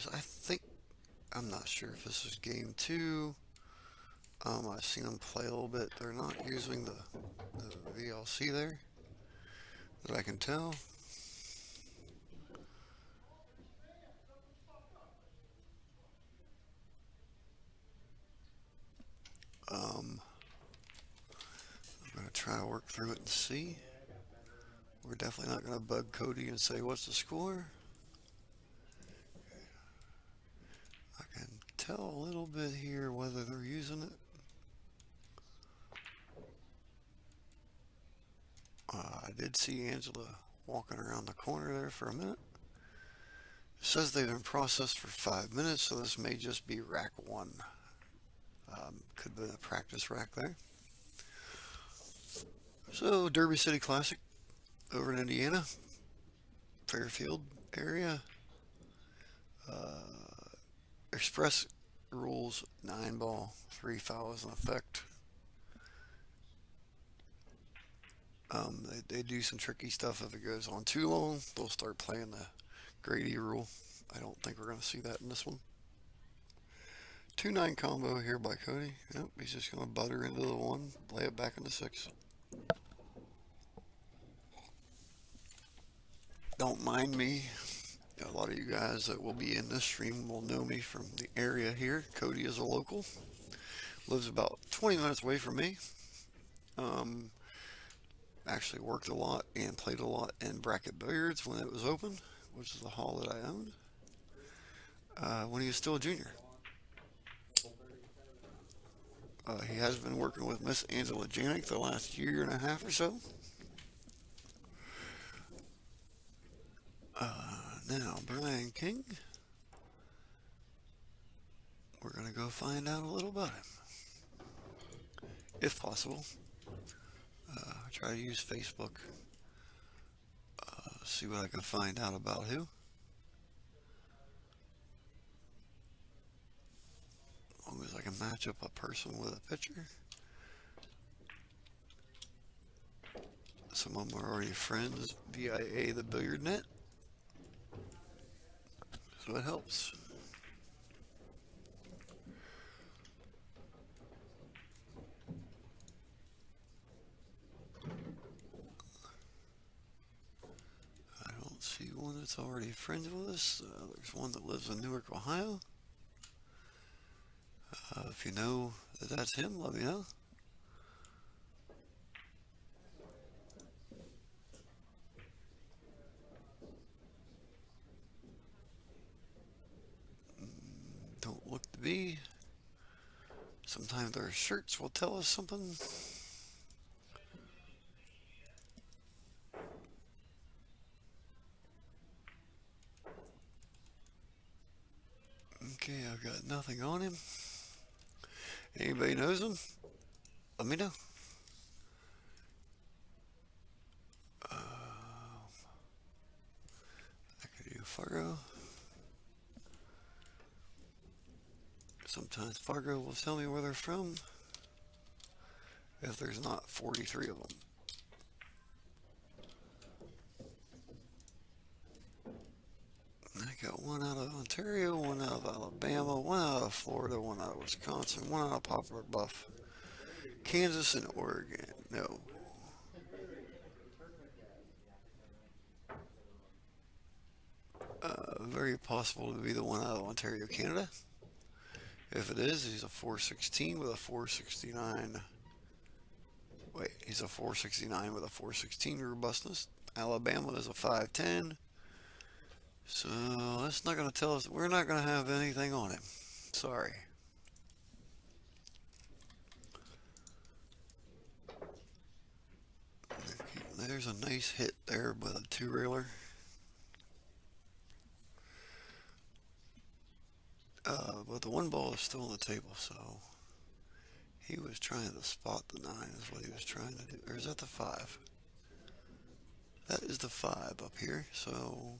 is, I think, I'm not sure if this is game 2. I've seen them play a little bit. They're not using the VLC there, that I can tell. I'm going to try to work through it and see. We're definitely not going to bug Cody and say, what's the score? I can tell a little bit here whether they're using it. I did see Angela walking around the corner there for a minute. It says they've been processed for 5 minutes, so this may just be rack 1. Could have been a practice rack there. So, Derby City Classic over in Indiana, Fairfield area. Express rules 9 ball, 3 fouls in effect. They do some tricky stuff. If it goes on too long, they'll start playing the Grady rule. I don't think we're going to see that in this one. 2-9 combo here by Cody. Yep, he's just going to butter into the 1, lay it back into 6. Don't mind me. A lot of you guys that will be in this stream will know me from the area here. Cody is a local. Lives about 20 minutes away from me. Actually worked a lot and played a lot in bracket billiards when it was open, which is the hall that I owned, when he was still a junior. He has been working with Miss Angela Janik the last year and a half or so. Now, Brian King. We're going to go find out a little about him, if possible. Try to use Facebook. See what I can find out about who. As long as I can match up a person with a picture. Some of them are already friends via the Billiardnet, so it helps. I don't see one that's already friends with us. There's one that lives in Newark, Ohio. If you know that that's him, let me know. Don't look to be. Sometimes their shirts will tell us something. Okay, I've got nothing on him. Anybody knows him? Let me know. I could do Fargo. Sometimes Fargo will tell me where they're from if there's not 43 of them. I got one out of Ontario, one out of Alabama, one out of Florida, one out of Wisconsin, one out of Poplar Bluff, Kansas, and Oregon. No. Very possible to be the one out of Ontario, Canada. If it is, he's a 416 with a 469. Wait, he's a 469 with a 416 robustness. Alabama is a 510. So that's not going to tell us. We're not going to have anything on him. Sorry. There's a nice hit there with a 2-railer. But the 1 ball is still on the table, so he was trying to spot the 9 is what he was trying to do. Or is that the 5? That is the 5 up here, so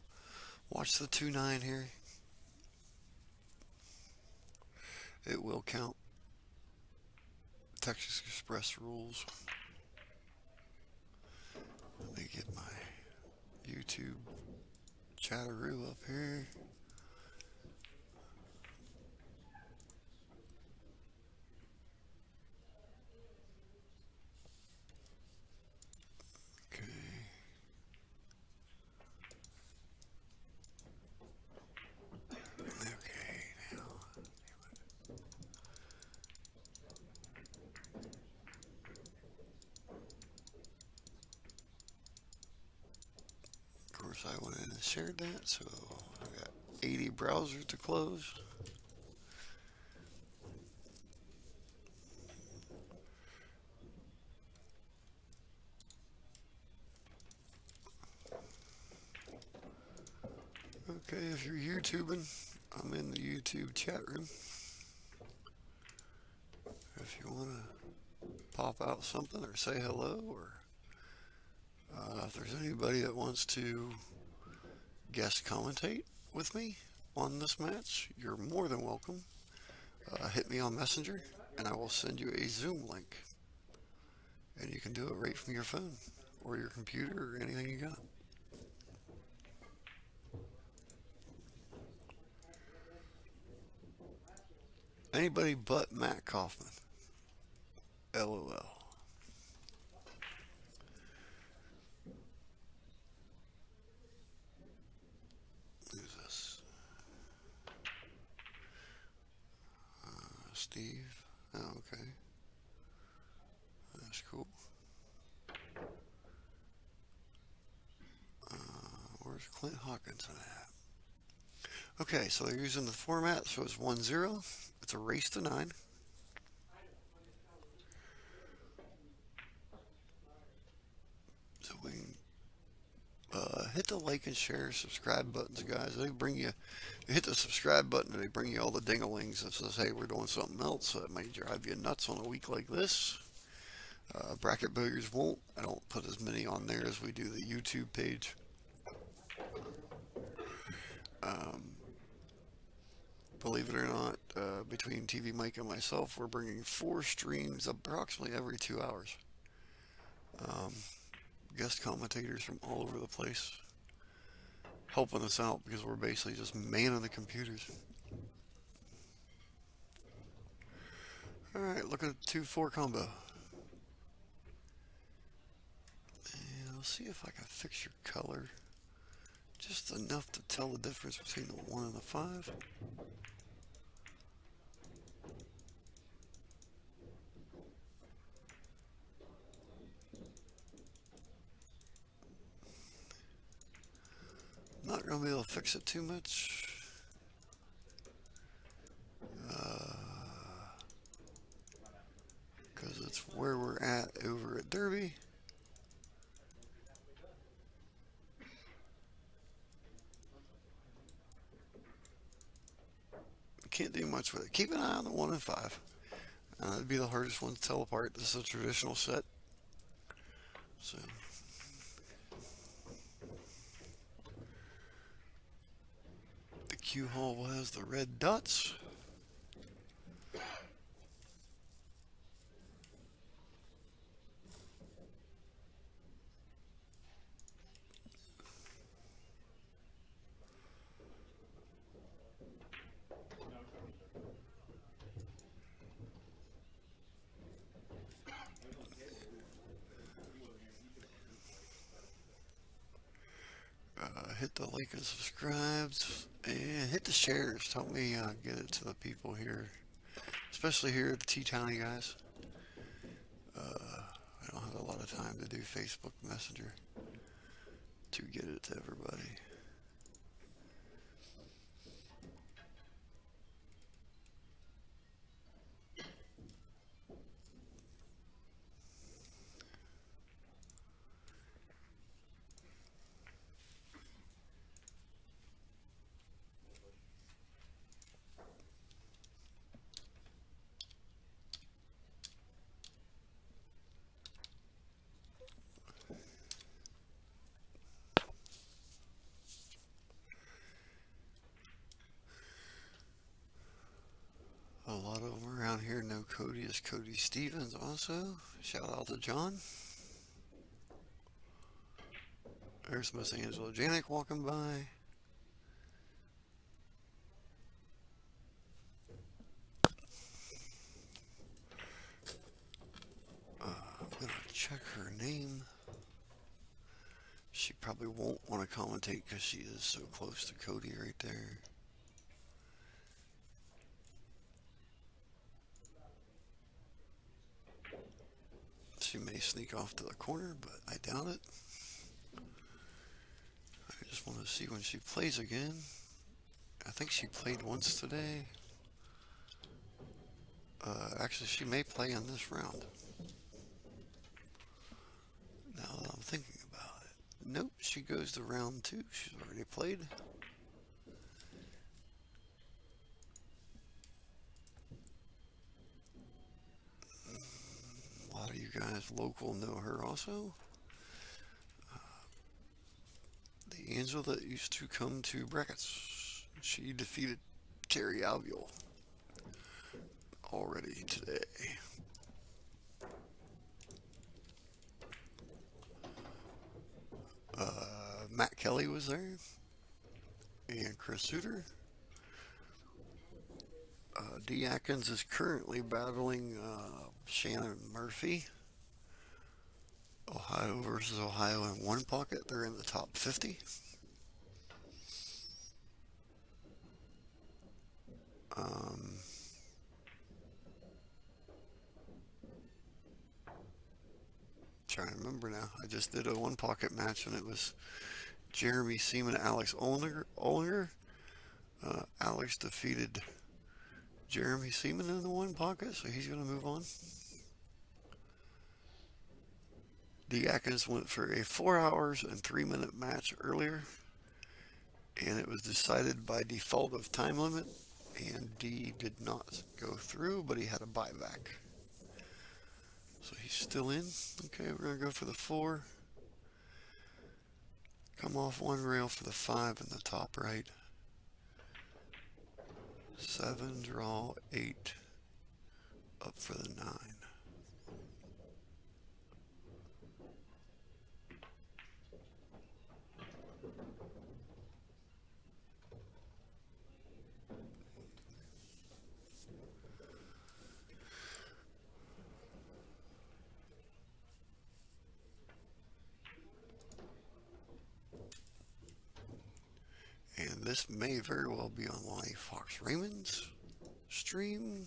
watch the 2-9 here. It will count. Texas Express rules. Let me get my YouTube chatteroo up here. course, I went in and shared that, so I got 80 browsers to close. Okay, if you're YouTubing, I'm in the YouTube chat room. If you want to pop out something or say hello, or if there's anybody that wants to guest commentate with me on this match, you're more than welcome. Hit me on Messenger, and I will send you a Zoom link. And you can do it right from your phone, or your computer, or anything you got. Anybody but Matt Kaufman. LOL. Who's this? Steve. Oh, okay. That's cool. Where's Clint Hawkinson at? Okay, so they're using the format, so it's 1-0. It's a race to 9. So we can hit the like and share, subscribe buttons, guys. They bring you, you hit the subscribe button and they bring you all the ding-a-lings that says, hey, we're doing something else that might drive you nuts on a week like this. Bracket Boogers won't. I don't put as many on there as we do the YouTube page. Believe it or not, between TvMike and myself, we're bringing 4 streams approximately every 2 hours. Guest commentators from all over the place helping us out because we're basically just manning the computers. Alright, look at the 2-4 combo. And I'll see if I can fix your color just enough to tell the difference between the 1 and the 5. Not going to be able to fix it too much. Because it's where we're at over at Derby. Can't do much with it. Keep an eye on the 1 and 5. That'd be the hardest one to tell apart. This is a traditional set. So. The cue hole has the red dots. Hit the like and subscribes, and hit the shares. Help me get it to the people here, especially here at the T-Towny guys. I don't have a lot of time to do Facebook Messenger to get it to everybody. A lot of them around here know Cody as Cody Stevens also. Shout out to John. There's Miss Angela Janik walking by. I'm going to check her name. She probably won't want to commentate because she is so close to Cody right there. She may sneak off to the corner, but I doubt it. I just want to see when she plays again. I think she played once today. Actually, she may play in this round. Now that I'm thinking about it. Nope, she goes to round 2. She's already played. A lot of you guys local know her also. The angel that used to come to brackets. She defeated Terry Albiol already today. Matt Kelly was there, and Chris Suter. D. Atkins is currently battling Shannon Murphy. Ohio versus Ohio in one pocket. They're in the top 50. Trying to remember now. I just did a one pocket match and it was Jeremy Seaman, Alex Ollinger. Alex defeated Jeremy Seaman in the one pocket, so he's going to move on. D. Atkins went for a 4 hours and 3-minute match earlier, and it was decided by default of time limit, and D did not go through, but he had a buyback. So he's still in. Okay, we're going to go for the 4. Come off one rail for the 5 in the top right. 7, draw 8, up for the 9. And this may very well be on Lonnie Fox Raymond's stream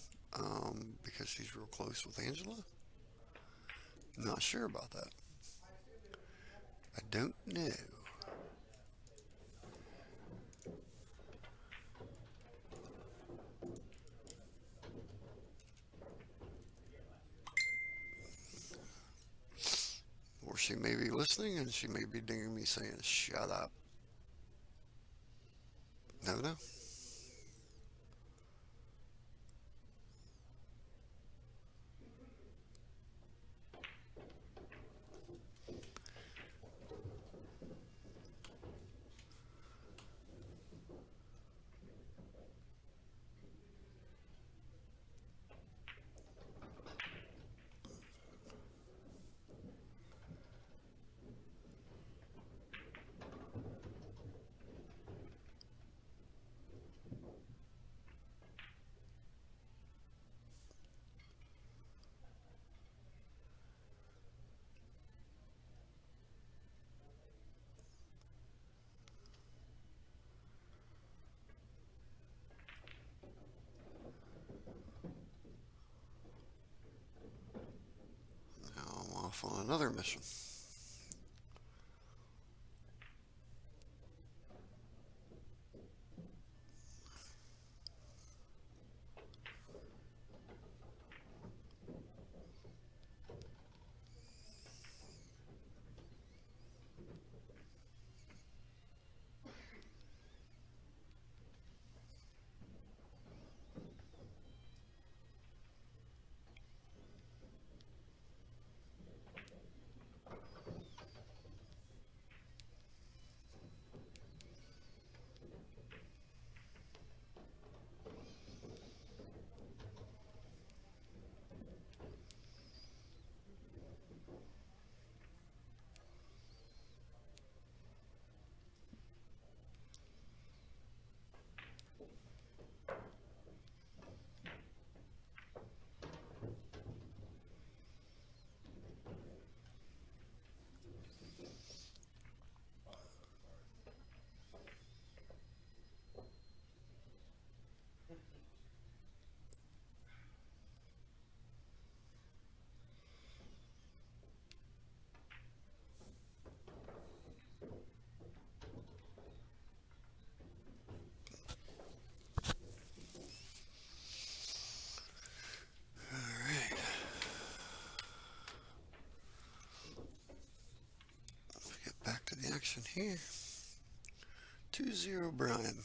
because she's real close with Angela. Not sure about that. I don't know. Or she may be listening and she may be dinging me saying, shut up. Never know. Now I'm off on another mission. in action here. 2-0 Brian.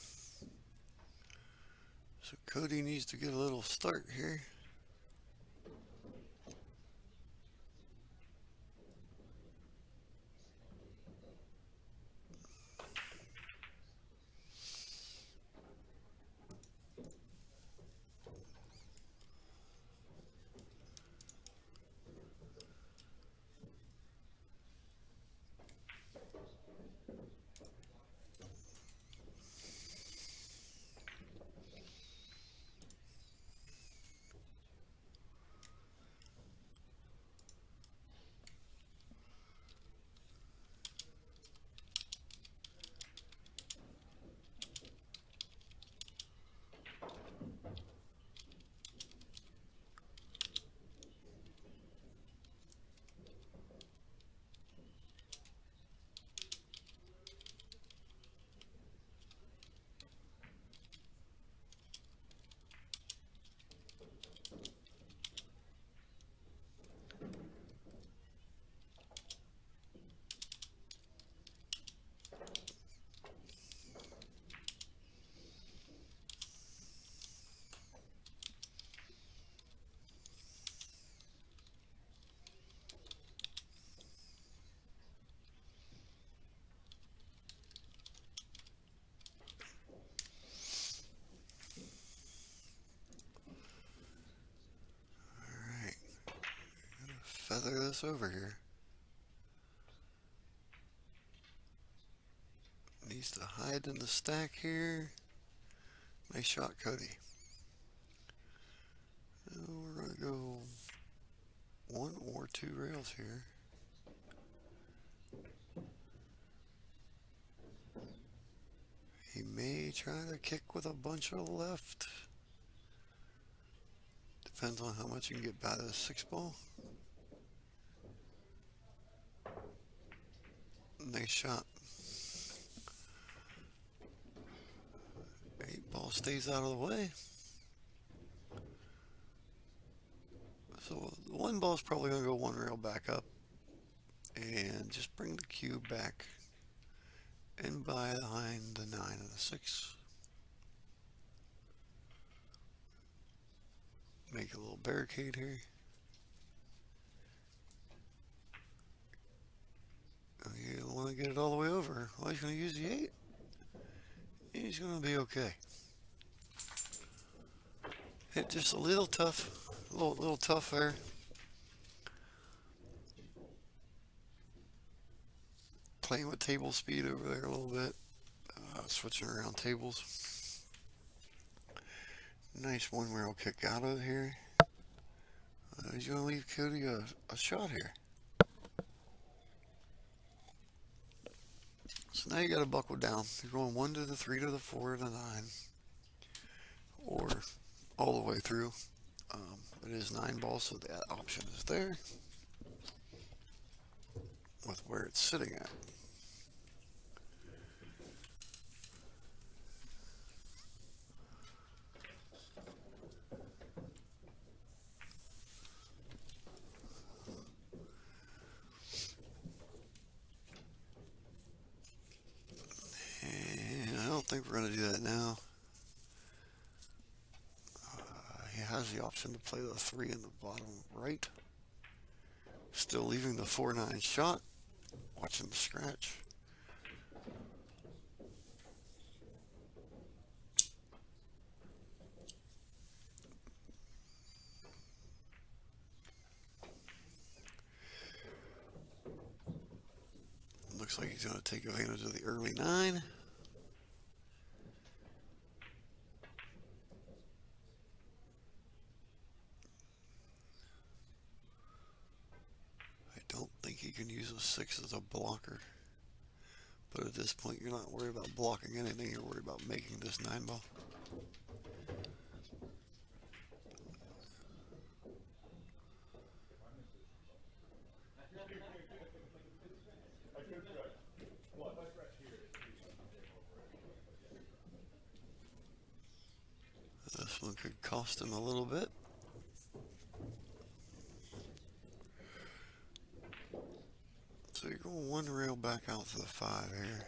So Cody needs to get a little start here. Feather this over here. Needs to hide in the stack here. Nice shot, Cody. We're going to go 1 or 2 rails here. He may try to kick with a bunch of left. Depends on how much you can get by the 6-ball. Nice shot. 8-ball stays out of the way. So the 1-ball is probably going to go 1 rail back up and just bring the cue back and behind the 9 and the 6. Make a little barricade here. You don't want to get it all the way over. Well, he's going to use the 8. He's going to be okay. Hit just a little tough. A little tough there. Playing with table speed over there a little bit. Switching around tables. Nice 1 rail kick out of here. He's going to leave Cody a shot here. So now you got to buckle down. You're going 1 to the 3 to the 4 to the 9. Or all the way through. It is 9 balls, so that option is there. With where it's sitting at. And I don't think we're going to do that now. He has the option to play the 3 in the bottom right. Still leaving the 4-9 shot. Watching the scratch. Looks like he's going to take advantage of the early 9. I don't think he can use a 6 as a blocker. But at this point, you're not worried about blocking anything. You're worried about making this 9-ball. This one could cost him a little bit. So you're going one rail back out to the 5 here.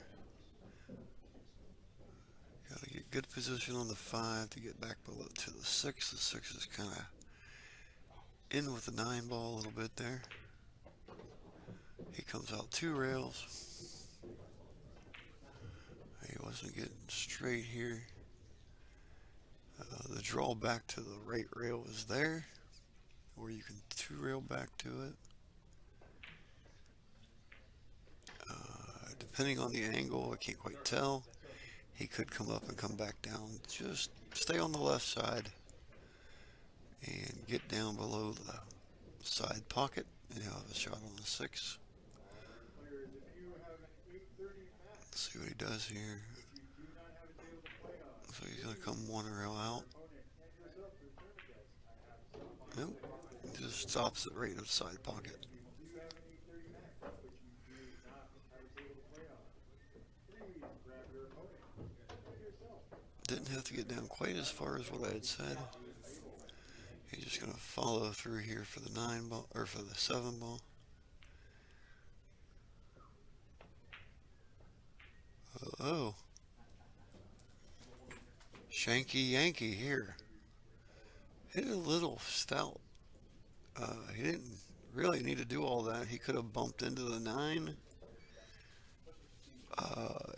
Gotta get good position on the 5 to get back below to the 6. The 6 is kind of in with the 9 ball a little bit there. He comes out 2 rails. He wasn't getting straight here. The draw back to the right rail is there, or you can 2 rail back to it. Depending on the angle, I can't quite tell. He could come up and come back down. Just stay on the left side and get down below the side pocket, and he'll have a shot on the 6. Let's see what he does here. So he's going to come 1 rail out. Nope. He just stops it right in the side pocket. Didn't have to get down quite as far as what I had said. He's just going to follow through here for the 9 ball, or for the 7 ball. Oh. Shanky Yankee here. Hit a little stout. He didn't really need to do all that. He could have bumped into the 9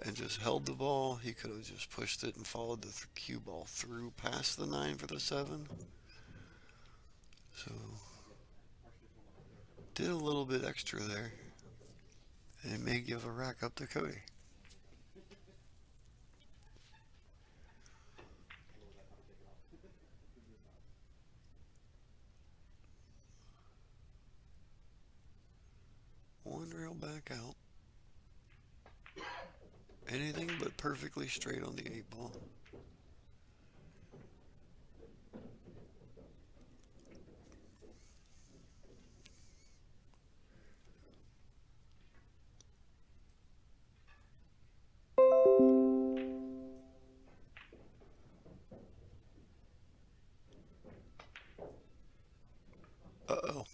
and just held the ball. He could have just pushed it and followed the cue ball through past the 9 for the 7. So did a little bit extra there, and it may give a rack up to Cody. One rail back out. Anything but perfectly straight on the 8 ball. Uh-oh.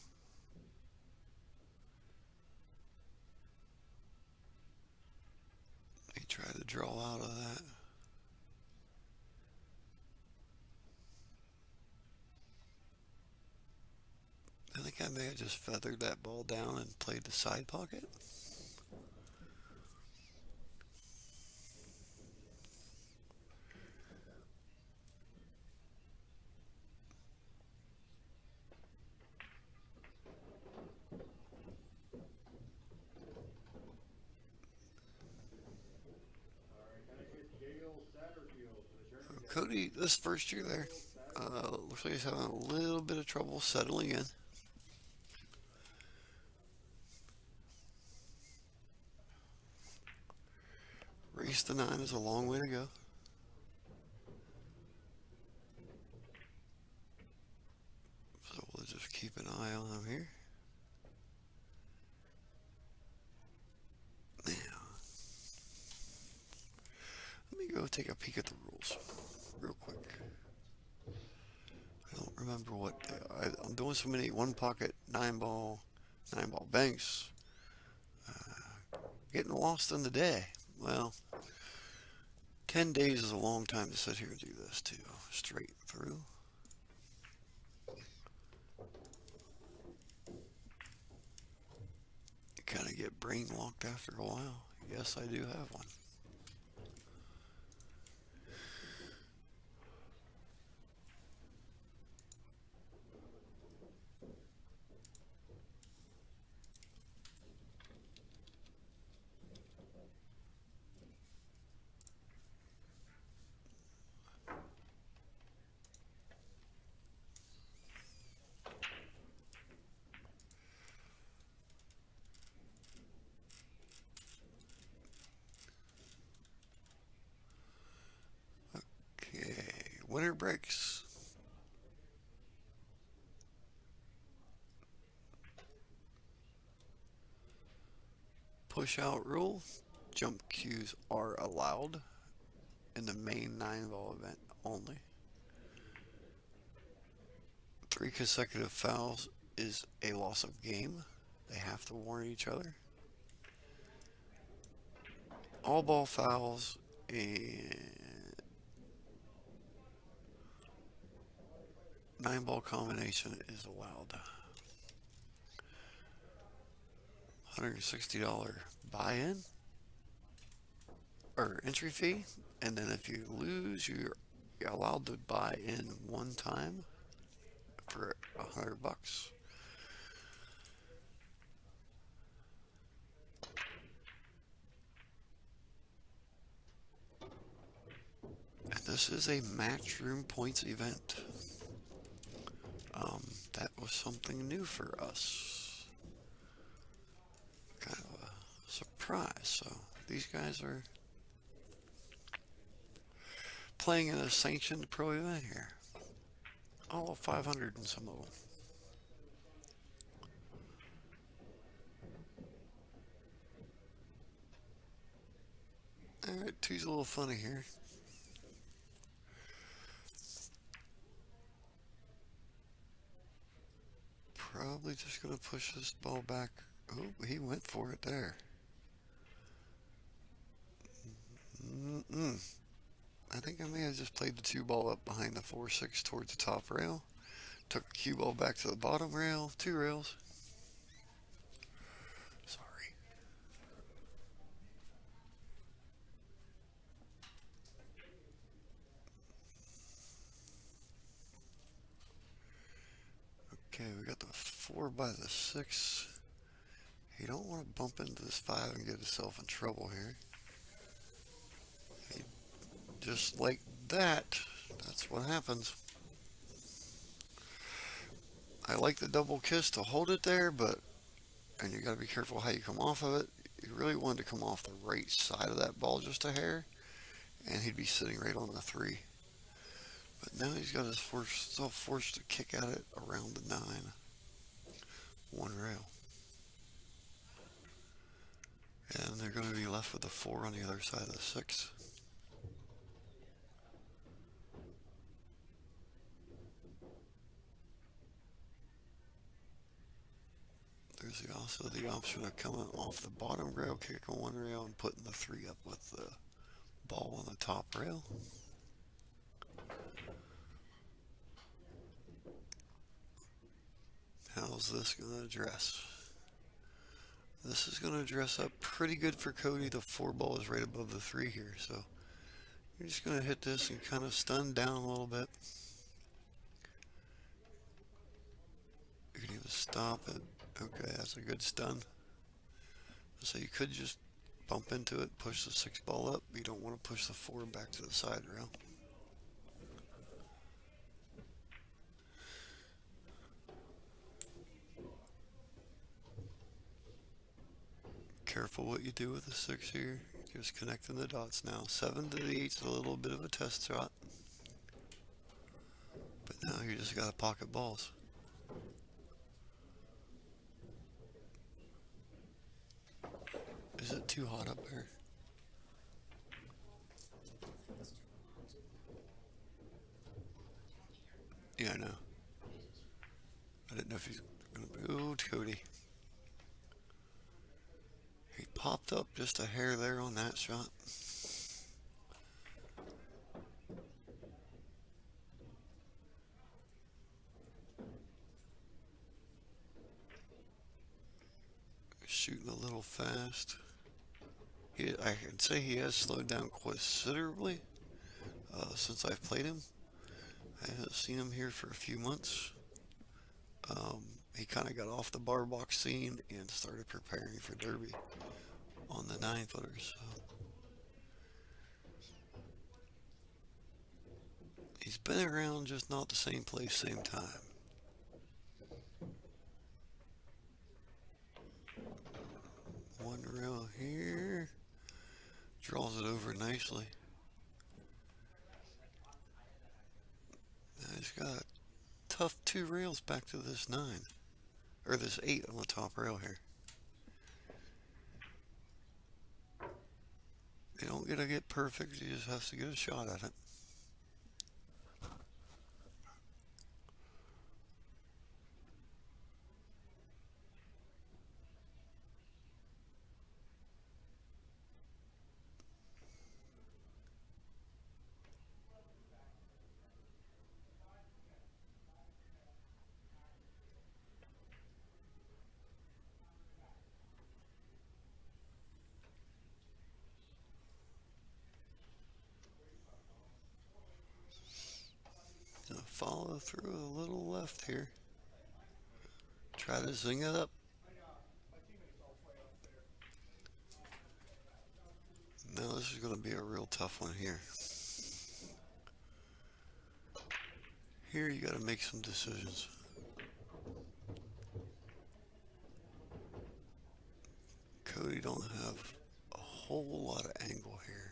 He tried to draw out of that. I think I may have just feathered that ball down and played the side pocket. Cody, this first year there, looks like he's having a little bit of trouble settling in. Race to 9 is a long way to go. So we'll just keep an eye on him here. Now, let me go take a peek at the rules real quick. I don't remember what I'm doing so many 1 pocket 9 ball banks. Getting lost in the day. Well, 10 days is a long time to sit here and do this too, straight through. You kind of get brain locked after a while. Yes, I do have one. Winner breaks. Push out rule. Jump cues are allowed in the main 9 ball event only. 3 consecutive fouls is a loss of game. They have to warn each other. all ball fouls, and 9 ball combination is allowed. $160 buy-in or entry fee, and then if you lose, you're allowed to buy in one time for $100. And this is a matchroom points event. That was something new for us. Kind of a surprise. So these guys are playing in a sanctioned pro event here. All 500 and some of them. Alright, two's a little funny here. Probably just going to push this ball back. Oh, he went for it there. I think I may have just played the 2 ball up behind the 4-6 towards the top rail. Took the cue ball back to the bottom rail. 2 rails. Sorry. Okay, we got the 4 by the 6. You don't want to bump into this 5 and get yourself in trouble here. Just like that, that's what happens. I like the double kiss to hold it there, and you got to be careful how you come off of it. You really want to come off the right side of that ball just a hair, and he'd be sitting right on the 3. But now he's got himself forced to kick at it around the 9. 1 rail. And they're going to be left with the 4 on the other side of the 6. There's also the option of coming off the bottom rail, kicking 1 rail, and putting the 3 up with the ball on the top rail. How's this going to address? This is going to dress up pretty good for Cody. The 4 ball is right above the 3 here, so you're just going to hit this and kind of stun down a little bit. You can even stop it. Okay, that's a good stun. So you could just bump into it, push the 6 ball up. You don't want to push the 4 back to the side rail. Careful what you do with the 6 here. Just connecting the dots now. 7 to the 8 is a little bit of a test shot. But now you just got to pocket balls. Is it too hot up here? Yeah, I know. I didn't know if he's going to be... Ooh, Cody. He popped up just a hair there on that shot. Shooting a little fast. I can say he has slowed down considerably since I've played him. I haven't seen him here for a few months. He kind of got off the bar box scene and started preparing for Derby on the 9-footers. So he's been around, just not the same place, same time. One rail here. Draws it over nicely. Now he's got tough 2 rails back to this 9. Or this 8 on the top rail here. You don't get to get perfect, you just have to get a shot at it. follow through a little left here. Try to zing it up. Now this is going to be a real tough one here. Here you got to make some decisions. Cody don't have a whole lot of angle here.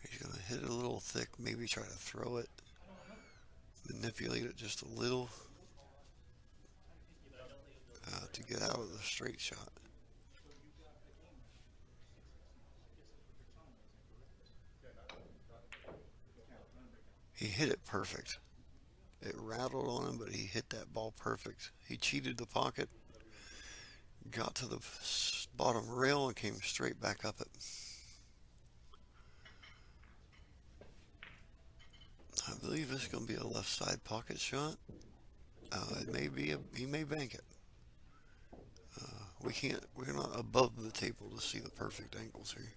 He's going to hit it a little thick, maybe try to throw it, manipulate it just a little to get out of the straight shot. He hit it perfect. It rattled on him, but he hit that ball perfect. He cheated the pocket, got to the bottom rail, and came straight back up it. I believe this is going to be a left side pocket shot. It may be he may bank it. We're not above the table to see the perfect angles here.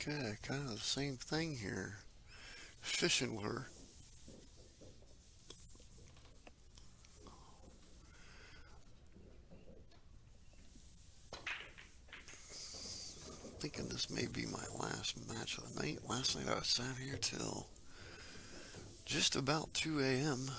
Okay, kind of the same thing here. Fishing lure. Thinking this may be my last match of the night. Last night I sat here till just about 2 a.m.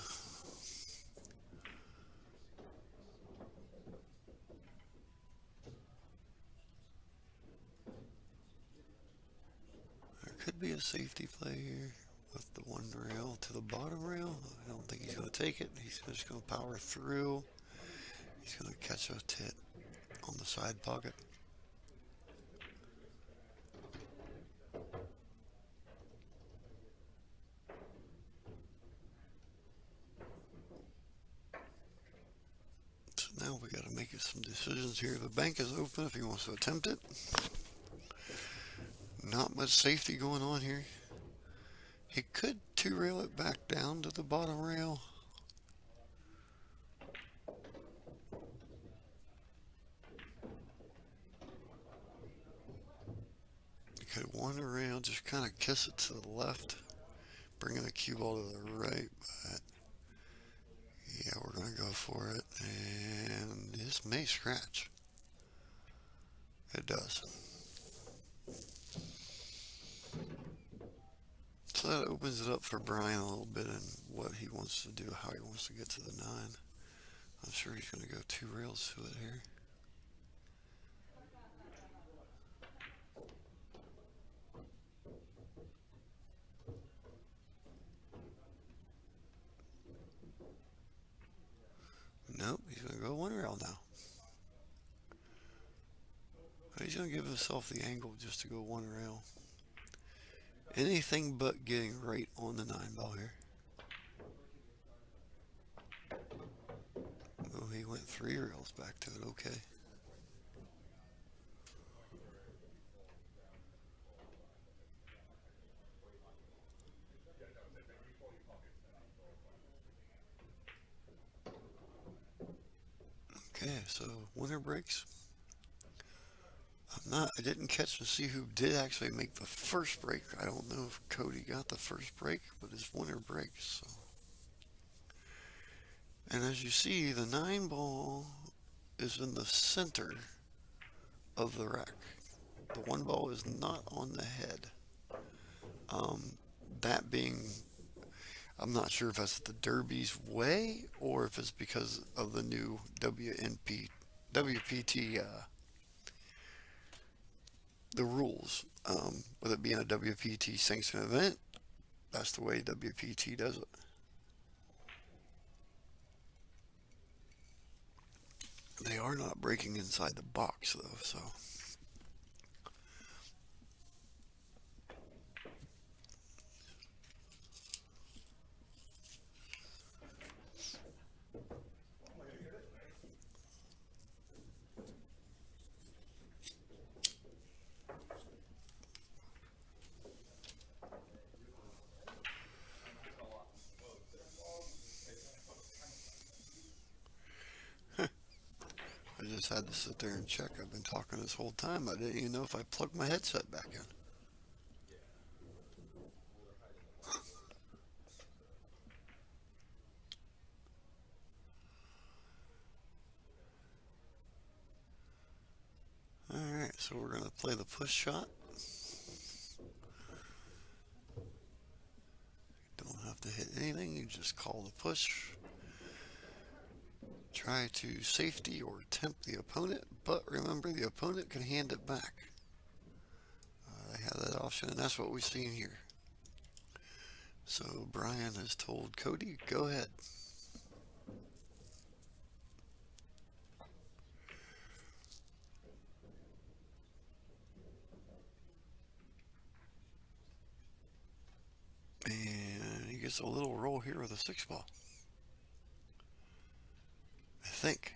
There could be a safety play here with the one rail to the bottom rail. I don't think he's going to take it. He's just going to power through. He's going to catch a tit on the side pocket. So now we got to make some decisions here. The bank is open if he wants to attempt it. Not much safety going on here. He could two rail it back down to the bottom rail. You could one around, just kind of kiss it to the left, bringing the cue ball to the right, but yeah, we're going to go for it, and this may scratch. It does. So that opens it up for Brian a little bit and what he wants to do, how he wants to get to the 9. I'm sure he's going to go 2 rails to it here. Nope, he's going to go 1 rail now. He's going to give himself the angle just to go 1 rail. Anything but getting right on the 9 ball here. Oh, he went 3 rails back to it, okay. Okay, so winner breaks. I didn't catch to see who did actually make the first break. I don't know if Cody got the first break, but his winner breaks. So. And as you see, the 9 ball is in the center of the rack. The 1 ball is not on the head. That being, I'm not sure if that's the Derby's way or if it's because of the new WPT the rules. With it being a WPT sanctioned event, that's the way WPT does it. They are not breaking inside the box though, so. just had to sit there and check. I've been talking this whole time. I didn't even know if I plugged my headset back in. Alright, so we're going to play the push shot. Don't have to hit anything, you just call the push. Try to safety or tempt the opponent, but remember the opponent can hand it back. They have that option, and that's what we've seen here. So Brian has told Cody, go ahead. And he gets a little roll here with a 6-ball. I think.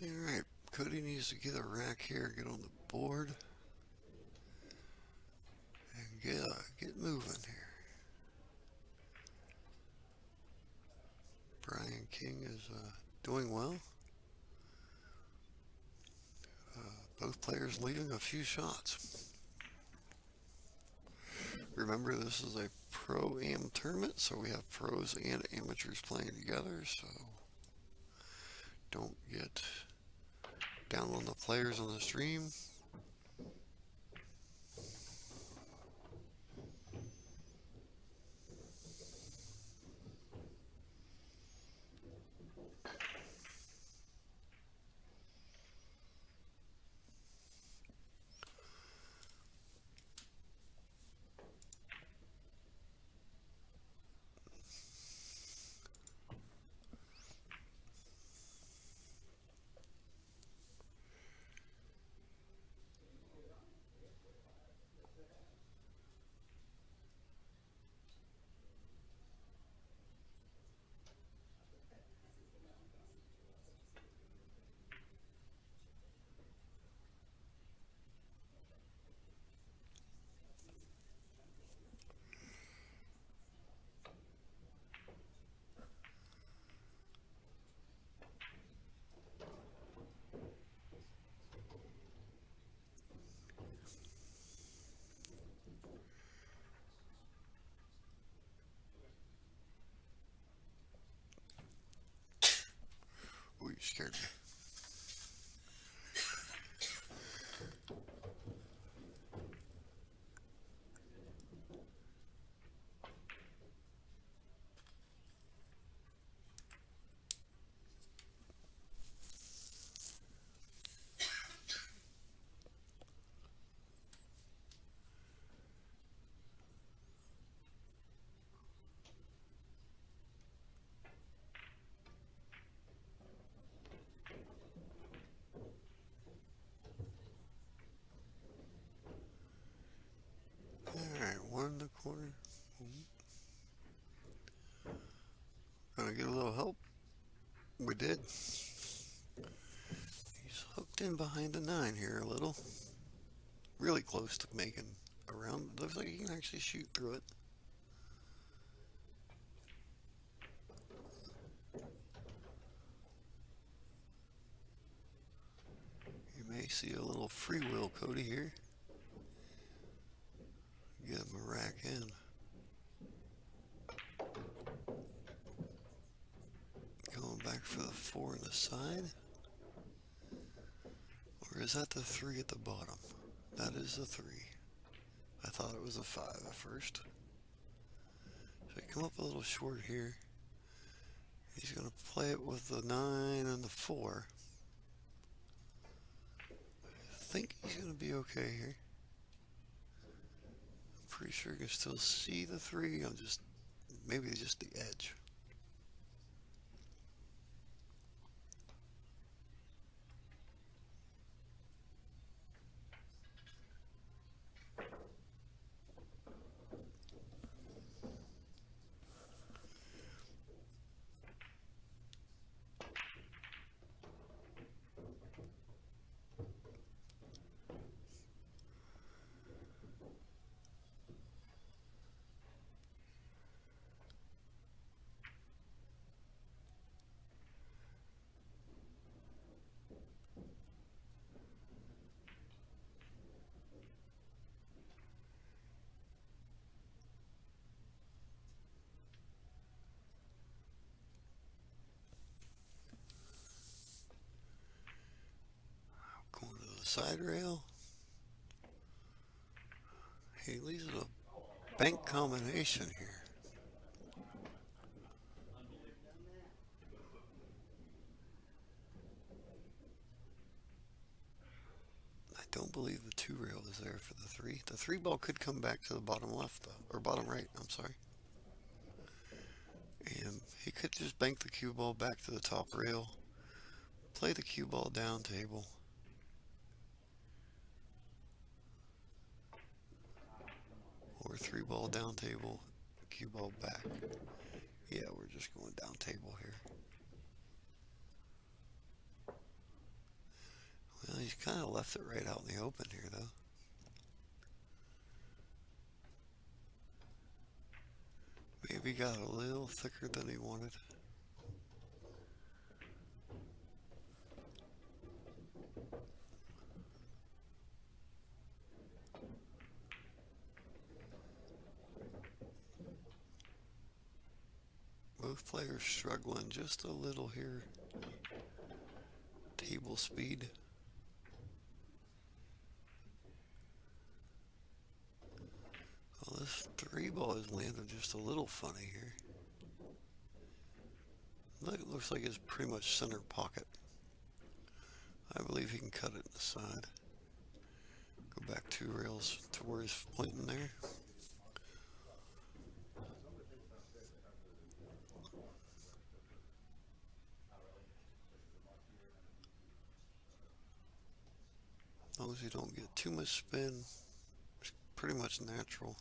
Alright, Cody needs to get a rack here, get on the board, and get moving here. Brian King is doing well. Both players leading a few shots. Remember, this is a pro-am tournament, so we have pros and amateurs playing together, so don't get down on the players on the stream. Scared me. Alright, 1 in the corner. Gonna get a little help. We did. He's hooked in behind the 9 here a little. Really close to making a round. Looks like he can actually shoot through it. You may see a little free will Cody here. Get him a rack in. Going back for the 4 on the side. Or is that the 3 at the bottom? That is the 3. I thought it was a 5 at first. So he come up a little short here. He's going to play it with the 9 and the 4. I think he's going to be okay here. I'm pretty sure you can still see the 3. I'm just, maybe just the edge. Going to the side rail. He leaves a bank combination here. I don't believe the 2 rail is there for the 3. The 3 ball could come back to the bottom left, though, or bottom right, I'm sorry. And he could just bank the cue ball back to the top rail, play the cue ball down table. Or 3 ball down table, cue ball back. Yeah, we're just going down table here. Well, he's kind of left it right out in the open here, though. Maybe got a little thicker than he wanted. Both players struggling just a little here. Table speed. Well, this 3 ball has landed just a little funny here. It looks like it's pretty much center pocket. I believe he can cut it in the side. Go back 2 rails to where he's pointing there. As long as you don't get too much spin, it's pretty much natural.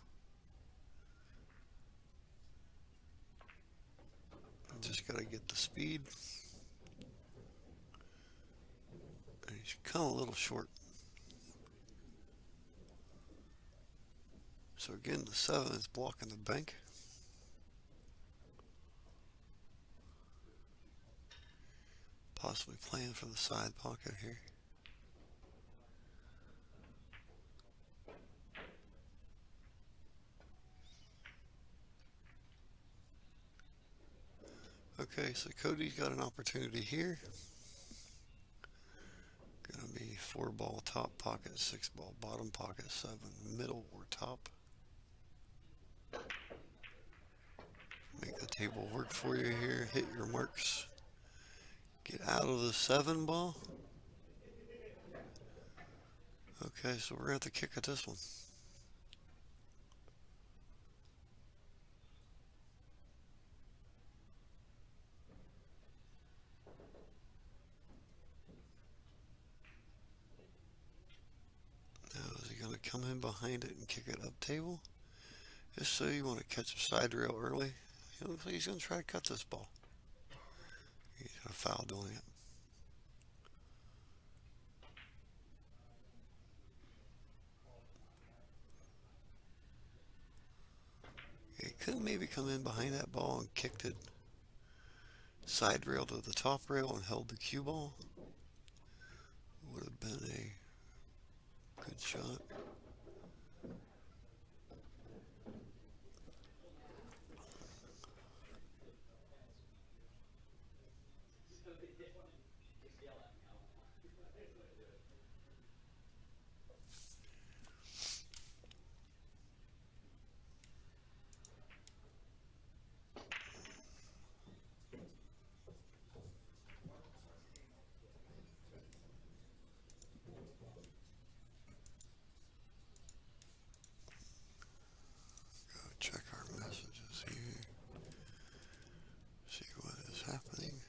Just gotta get the speed. And he's kind of a little short. So again, the 7 is blocking the bank. Possibly playing for the side pocket here. Okay, so Cody's got an opportunity here. 4 ball, top pocket, 6 ball, bottom pocket, 7, middle or top. Make the table work for you here. Hit your marks. Get out of the 7 ball. Okay, so we're going to have to kick at this one. Now, is he going to come in behind it and kick it up table? If so, you want to catch a side rail early. It looks like he's going to try to cut this ball. He's going to foul doing it. He could maybe come in behind that ball and kicked it side rail to the top rail and held the cue ball. Would have been a good shot. Check our messages here. See what is happening.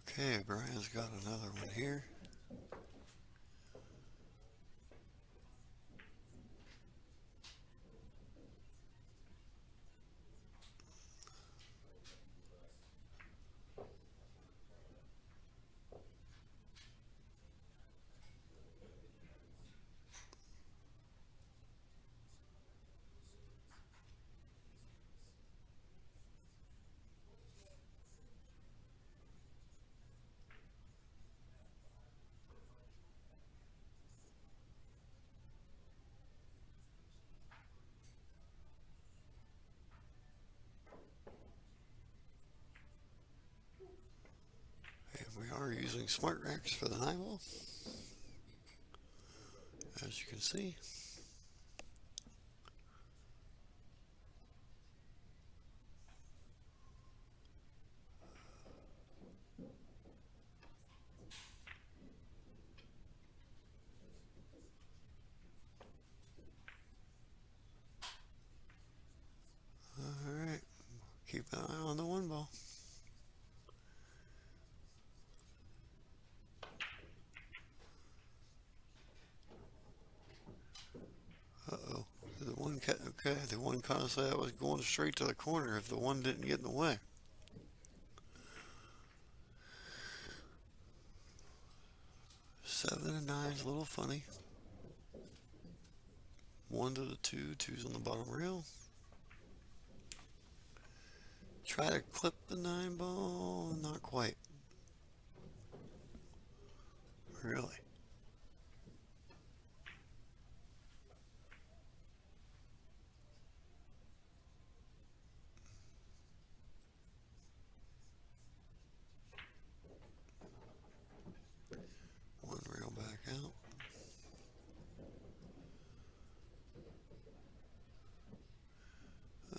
Okay, Brian's got another one here. We are using smart racks for the 9 ball, as you can see. Alright, keep an eye on the 1 ball. Uh-oh. The one kind of said I was going straight to the corner if the 1 didn't get in the way. Seven and 9's a little funny. 1 to the 2, 2's on the bottom rail. Try to clip the 9 ball, not quite. Really? One rail back out.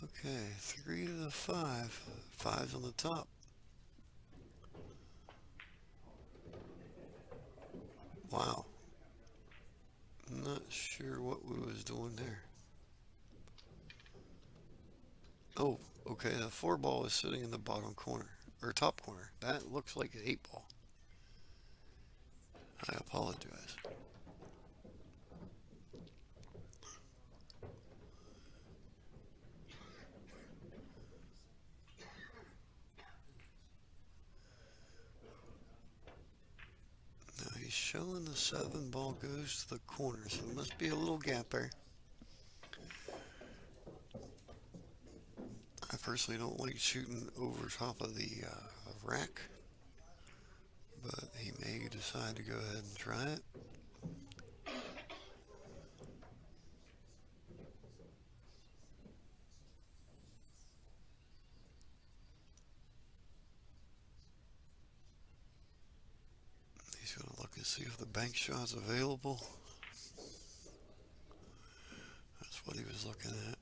Okay, 3 to the 5. 5's on the top. Wow. Not sure what we was doing there. Oh, okay, the 4 ball is sitting in the bottom corner, or top corner. That looks like an 8 ball. I apologize. Now he's showing the 7 ball goes to the corner, so there must be a little gap there. I personally don't like shooting over top of the rack, but he made decide to go ahead and try it. He's going to look and see if the bank shot's available. That's what he was looking at.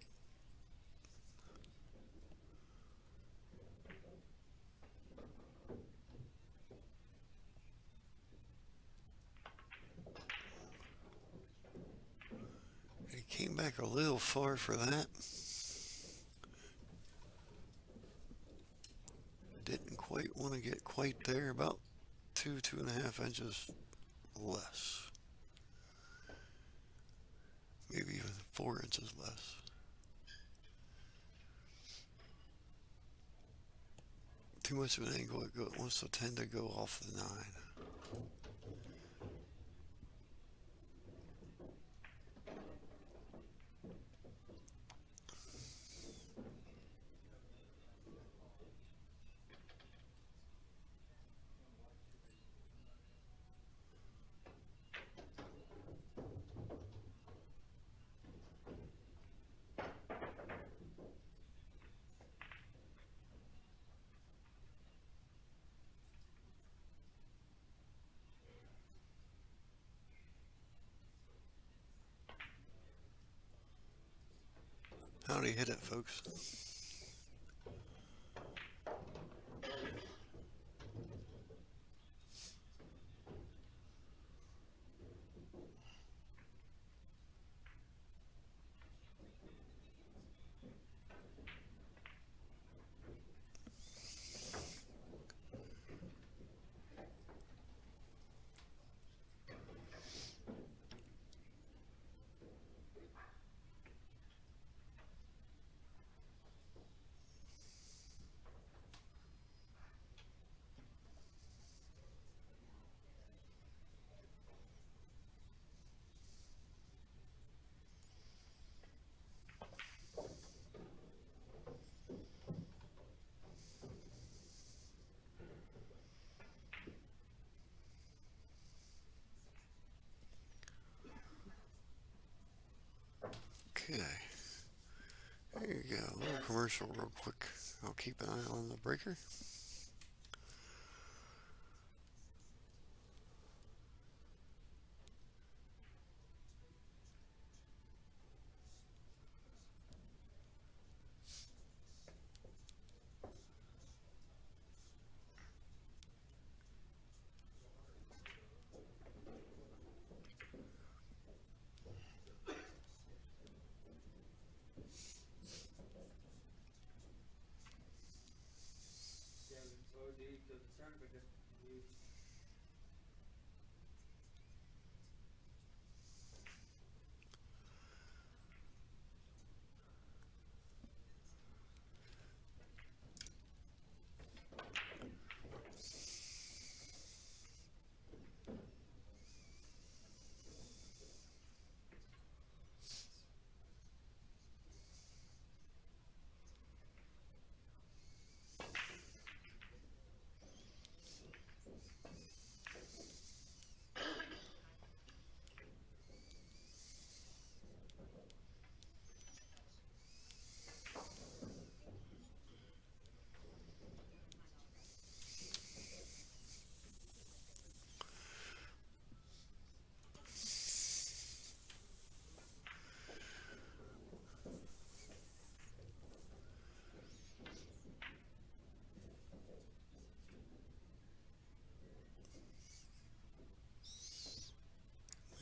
He came back a little far for that. Didn't quite want to get quite there, about 2.5 inches less. Maybe even 4 inches less. Too much of an angle, it wants to tend to go off the 9. How'd he hit it, folks? Okay. There you go. A little commercial real quick. I'll keep an eye on the breaker.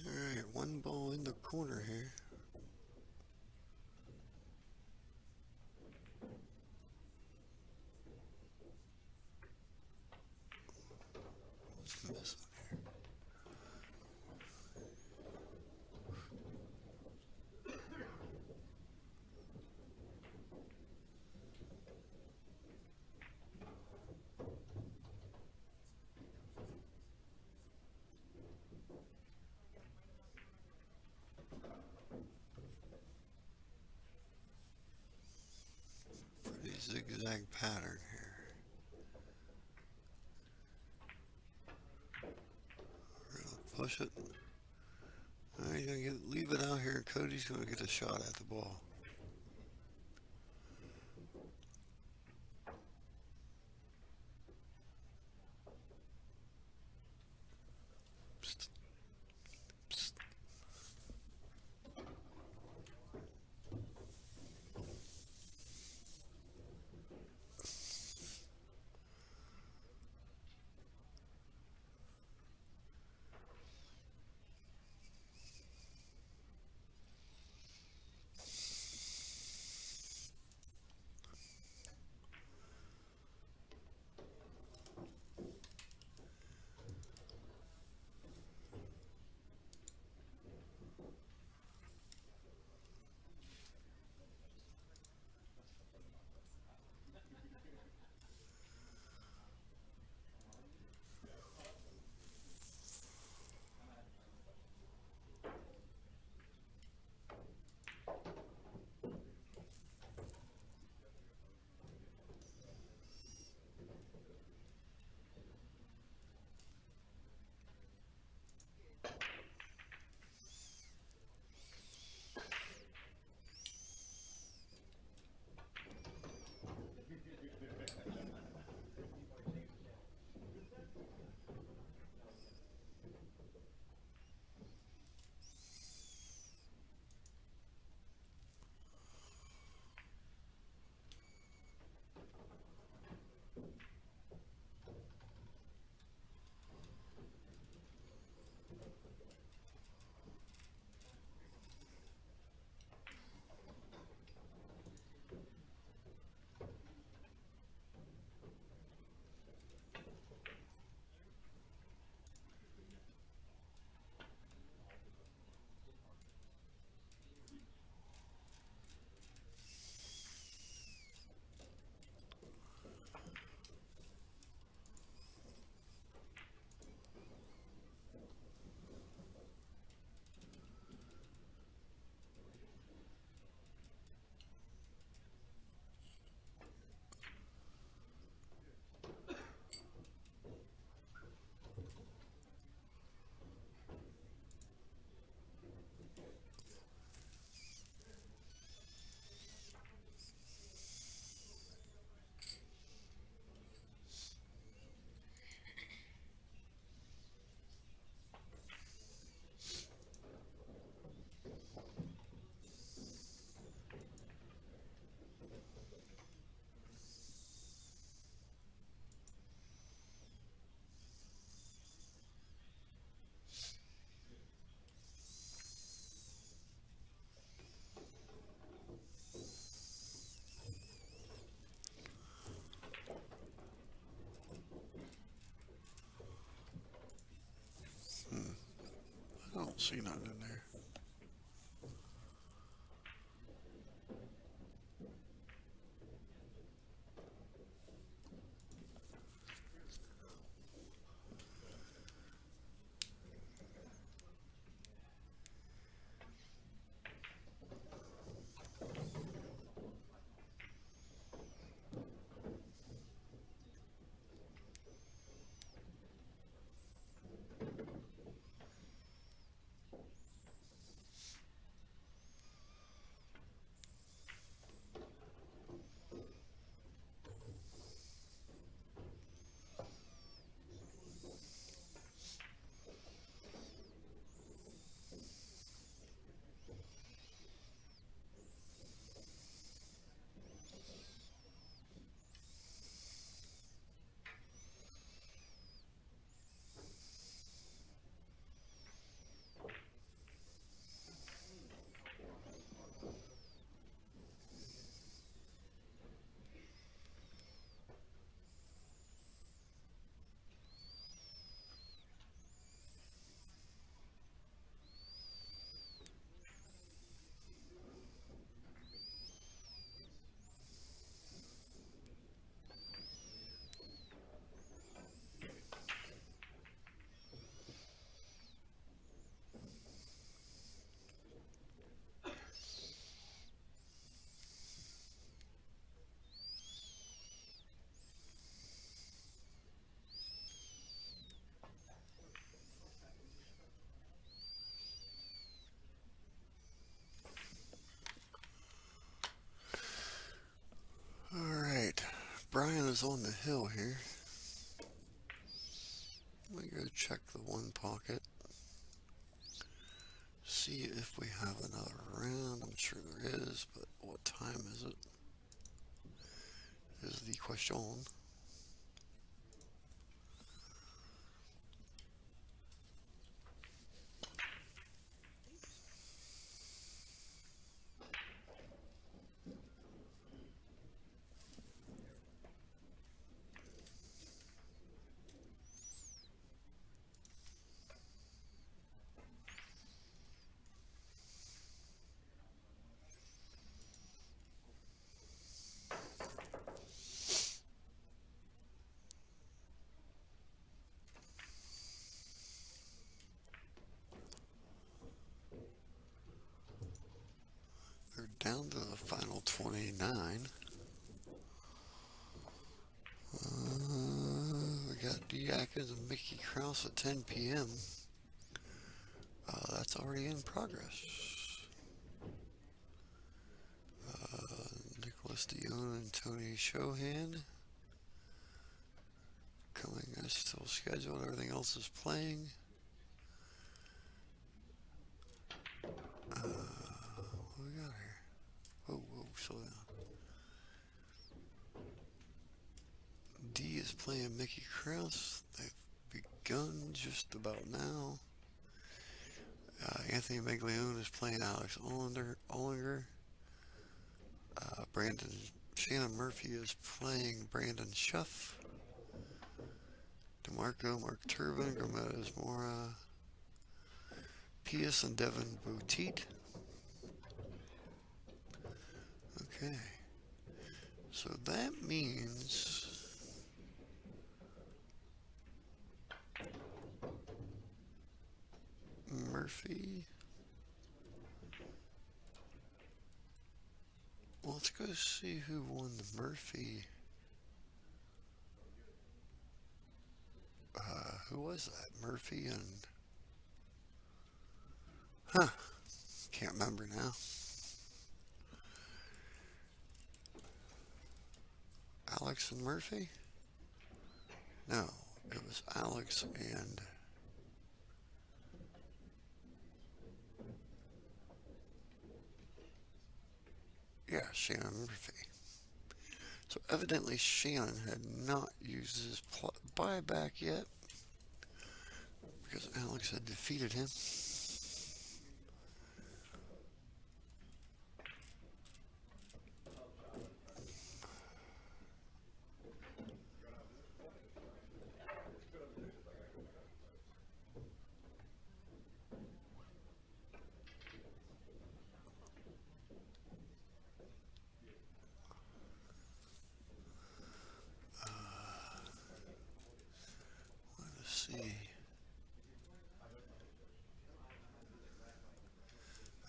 Alright, one ball in the corner here. What's missing here? Pretty zigzag pattern here. push it. Alright, you're gonna leave it out here, and Cody's gonna get a shot at the ball. Psst. Psst. I don't see nothing in there. is on the hill here. Let me go check the one pocket. See if we have another round. I'm sure there is, but what time is it? Is the question. They're down to the final 29. We got D. Atkins and Mickey Krause at 10 p.m. That's already in progress. Nicholas Dion and Tony Shohan coming as still scheduled. Everything else is playing. What do we got here? Whoa, slow down. D is playing Mickey Krause. They've begun just about now. Anthony Maglione is playing Alex Ollinger. Shannon Murphy is playing Brandon Schuff. DeMarco, Mark Turbin, Gomez Mora, Pius and Devin Boutit. Okay. So that means Murphy. Well, let's go see who won the Murphy. Who was that? Murphy and... Can't remember now. Alex and Murphy? No, it was Alex and... Yeah, Shannon Murphy. So evidently Shannon had not used his buyback yet because Alex had defeated him.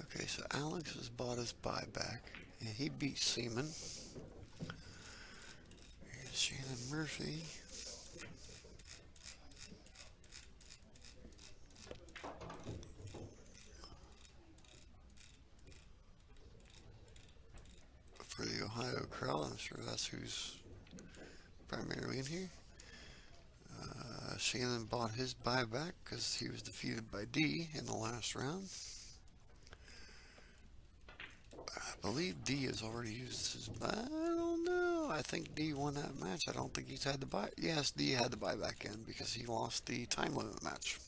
Okay, so Alex has bought his buyback, and he beat Seaman. Here's Shannon Murphy. For the Ohio crowd, I'm sure that's who's primarily in here. Shannon bought his buyback because he was defeated by D in the last round. I believe D has already used his buy. I don't know. I think D won that match. I don't think he's had the buy. Yes, D had the buyback in because he lost the time limit match.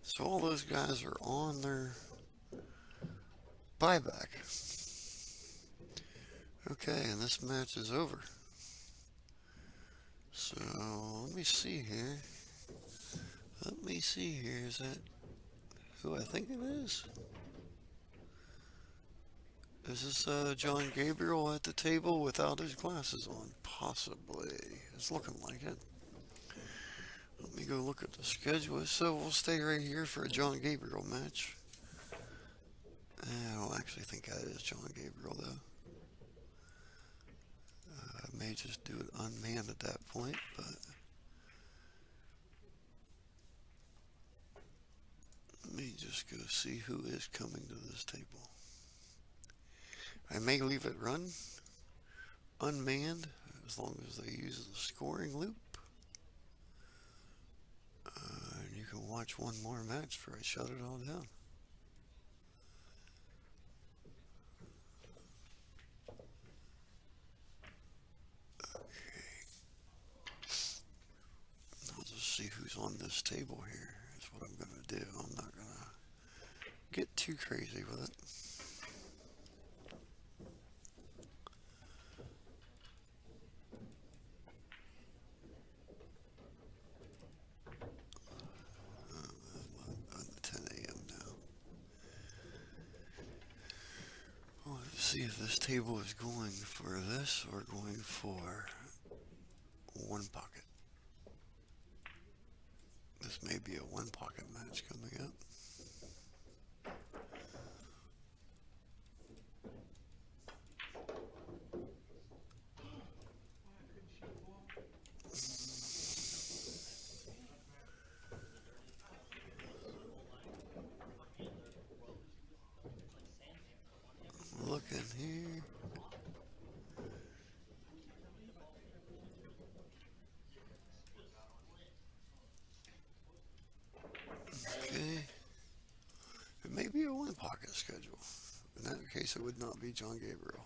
So all those guys are on their buyback. Okay, and this match is over. So let me see here. Is that who I think it is? Is this John Gabriel at the table without his glasses on? Possibly. It's looking like it. Let me go look at the schedule. So we'll stay right here for a John Gabriel match. I don't actually think that is John Gabriel though. I may just do it unmanned at that point, but let me just go see who is coming to this table. I may leave it run unmanned as long as they use the scoring loop. And you can watch one more match before I shut it all down. I'll just see who's on this table here. Is what I'm going to do. I'm not going to get too crazy with it. On the 10 a.m. now. Well, let's see if this table is going for this or going for one pocket. This may be a one pocket match coming up. Looking here. Okay. It may be a one pocket schedule. In that case, it would not be John Gabriel.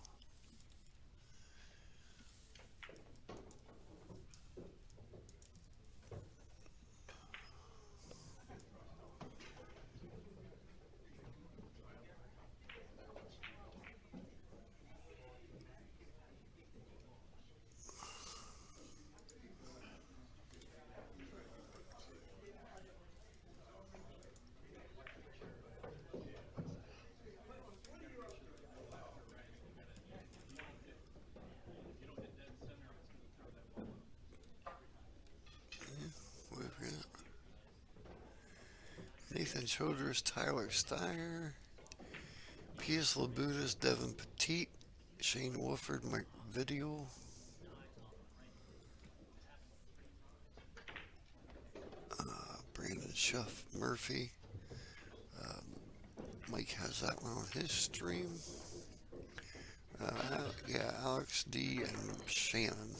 Nathan Childress, Tyler Steyer, P.S. Labudas, Devin Petit, Shane Wolford, Mike Video, Brandon Schuff Murphy. Mike has that one on his stream. Yeah, Alex D and Shannon.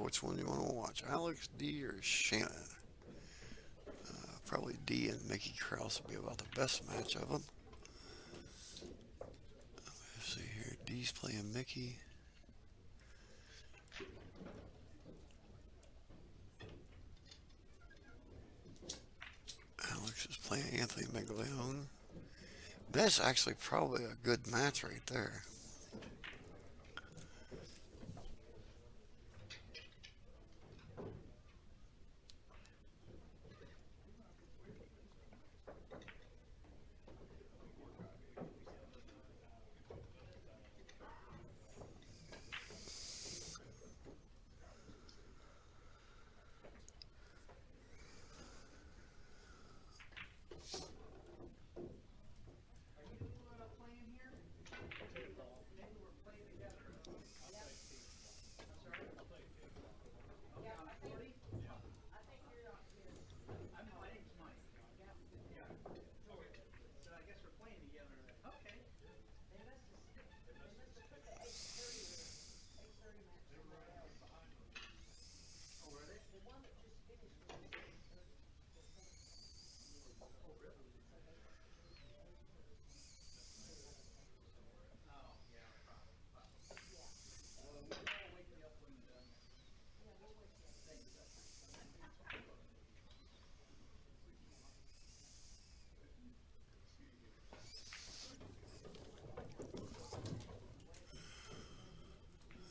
Which one do you want to watch, Alex D or Shannon? Probably D and Mickey Krause will be about the best match of them. Let's see here. D's playing Mickey. Alex is playing Anthony Meglione. That's actually probably a good match right there.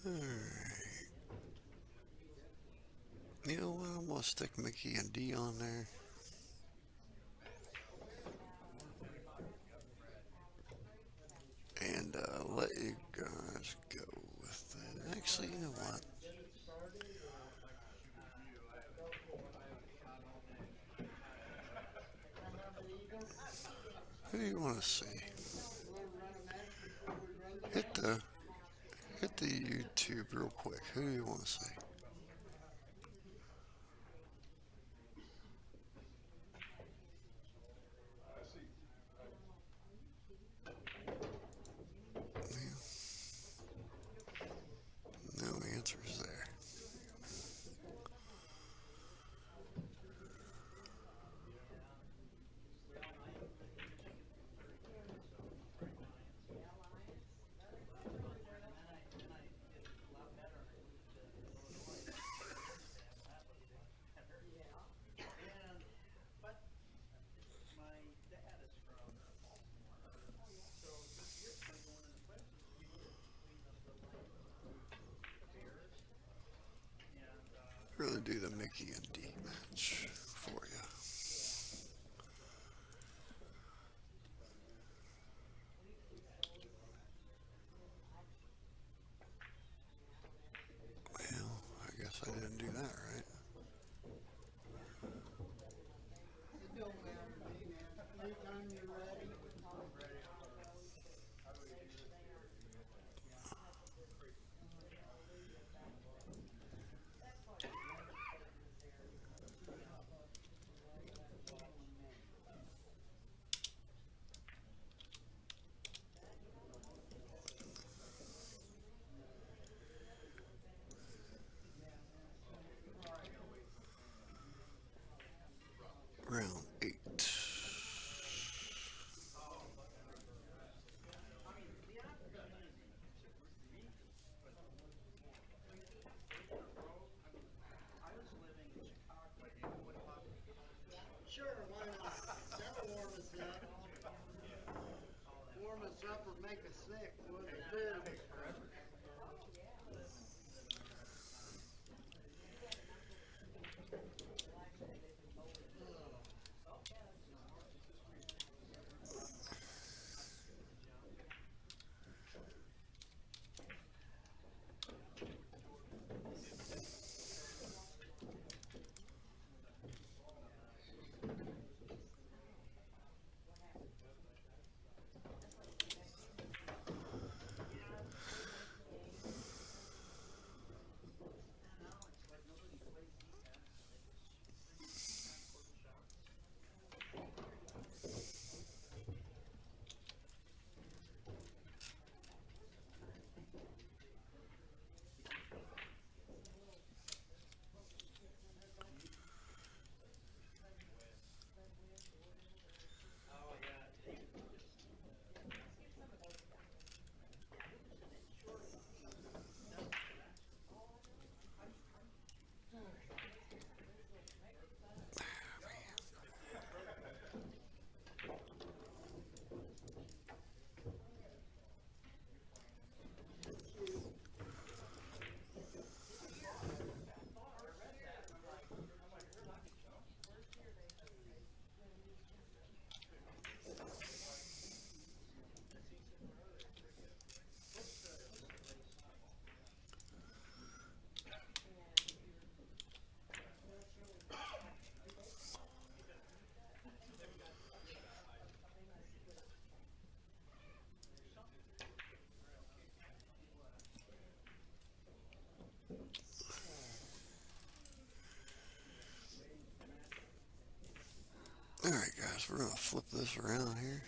Alright. You know what? I'm going to stick Mickey and D on there. And let you guys go with it. Actually, you know what? Who do you want to see? Hit the YouTube real quick. Who do you want to see? answers there. We're going to do the Mickey and D match for you. Well, I guess I didn't do that right. Anytime you're ready. Round 8. Sure, why not? That'll warm us up. Warm us up or make us sick. What it do? Alright guys, we're going to flip this around here.